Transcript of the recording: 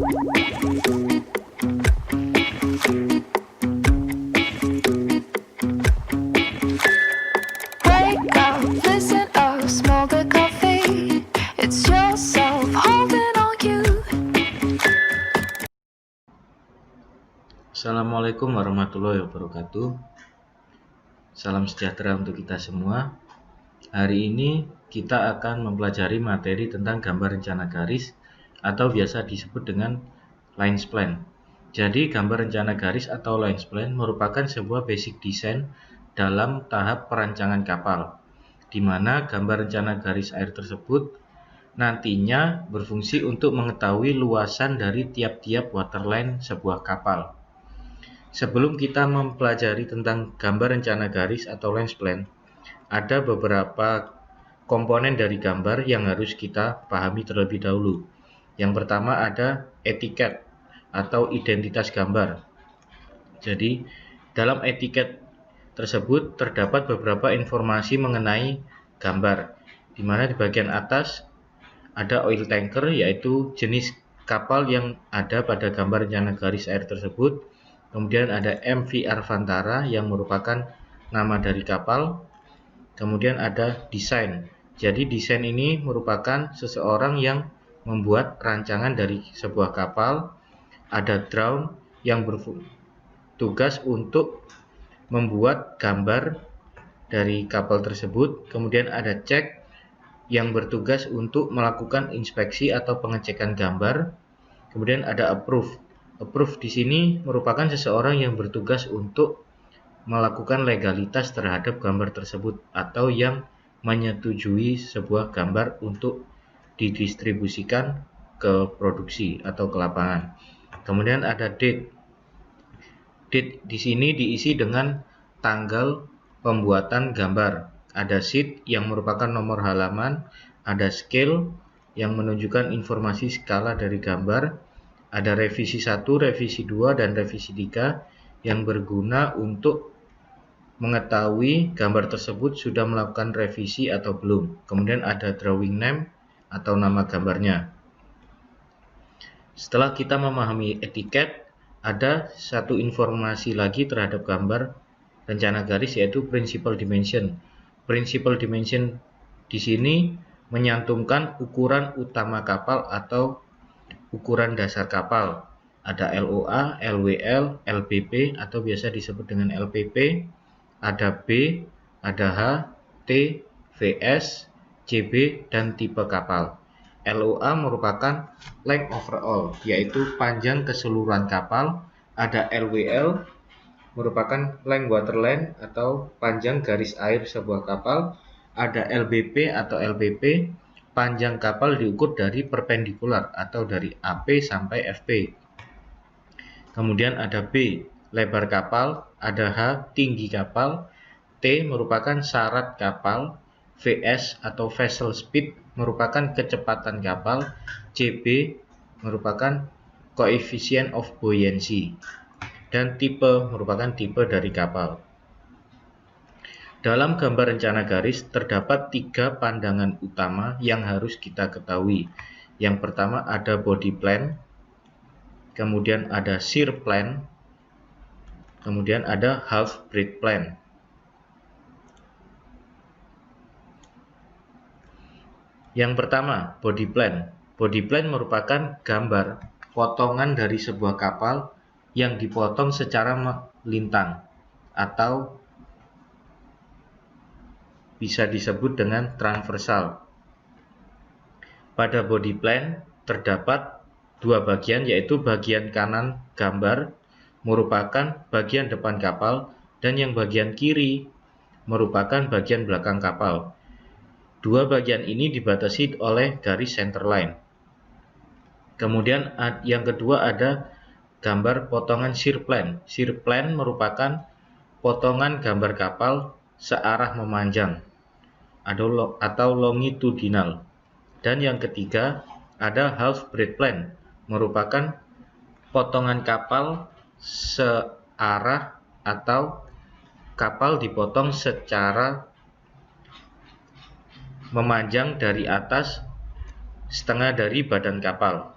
Wake up, listen up, smell the coffee. It's yourself holding on you. Assalamualaikum warahmatullahi wabarakatuh. Salam sejahtera untuk kita semua. Hari ini kita akan mempelajari materi tentang gambar rencana garis atau biasa disebut dengan lines plan. Jadi gambar rencana garis atau lines plan merupakan sebuah basic design dalam tahap perancangan kapal, di mana gambar rencana garis air tersebut nantinya berfungsi untuk mengetahui luasan dari tiap-tiap waterline sebuah kapal. Sebelum kita mempelajari tentang gambar rencana garis atau lines plan, ada beberapa komponen dari gambar yang harus kita pahami terlebih dahulu. Yang pertama ada etiket atau identitas gambar. Jadi, dalam etiket tersebut terdapat beberapa informasi mengenai gambar, di mana di bagian atas ada oil tanker, yaitu jenis kapal yang ada pada gambar rencana garis air tersebut. Kemudian ada MV Arvantara yang merupakan nama dari kapal. Kemudian ada desain. Jadi desain ini merupakan seseorang yang membuat rancangan dari sebuah kapal. Ada drawn yang bertugas untuk membuat gambar dari kapal tersebut. Kemudian ada check yang bertugas untuk melakukan inspeksi atau pengecekan gambar. Kemudian ada approve. Approve di sini merupakan seseorang yang bertugas untuk melakukan legalitas terhadap gambar tersebut atau yang menyetujui sebuah gambar untuk didistribusikan ke produksi atau ke lapangan. Kemudian ada date. Date di sini diisi dengan tanggal pembuatan gambar. Ada sheet yang merupakan nomor halaman, ada scale yang menunjukkan informasi skala dari gambar, ada revisi 1, revisi 2, dan revisi 3 yang berguna untuk mengetahui gambar tersebut sudah melakukan revisi atau belum. Kemudian ada drawing name atau nama gambarnya. Setelah kita memahami etiket, ada satu informasi lagi terhadap gambar rencana garis, yaitu principal dimension. Principal dimension di sini menyantumkan ukuran utama kapal atau ukuran dasar kapal. Ada LOA, LWL, LBP atau biasa disebut dengan LPP, ada B, ada H, T, VS, CB, dan tipe kapal. LOA merupakan length overall, yaitu panjang keseluruhan kapal. Ada LWL merupakan length waterline atau panjang garis air sebuah kapal. Ada LBP atau LPP, panjang kapal diukur dari perpendikular atau dari AP sampai FP. Kemudian ada B, lebar kapal. Ada H, tinggi kapal. T merupakan syarat kapal. VS atau vessel speed merupakan kecepatan kapal. CB merupakan coefficient of buoyancy. Dan tipe merupakan tipe dari kapal. Dalam gambar rencana garis terdapat 3 pandangan utama yang harus kita ketahui. Yang pertama ada body plan, kemudian ada shear plan, kemudian ada half breadth plan. Yang pertama, body plan. Body plan merupakan gambar potongan dari sebuah kapal yang dipotong secara melintang atau bisa disebut dengan transversal. Pada body plan terdapat 2 bagian, yaitu bagian kanan gambar merupakan bagian depan kapal dan yang bagian kiri merupakan bagian belakang kapal. 2 bagian ini dibatasi oleh garis centerline. Kemudian yang kedua ada gambar potongan shear plan. Shear plan merupakan potongan gambar kapal searah memanjang atau longitudinal. Dan yang ketiga ada half breadth plan, merupakan potongan kapal searah atau kapal dipotong secara memanjang dari atas setengah dari badan kapal.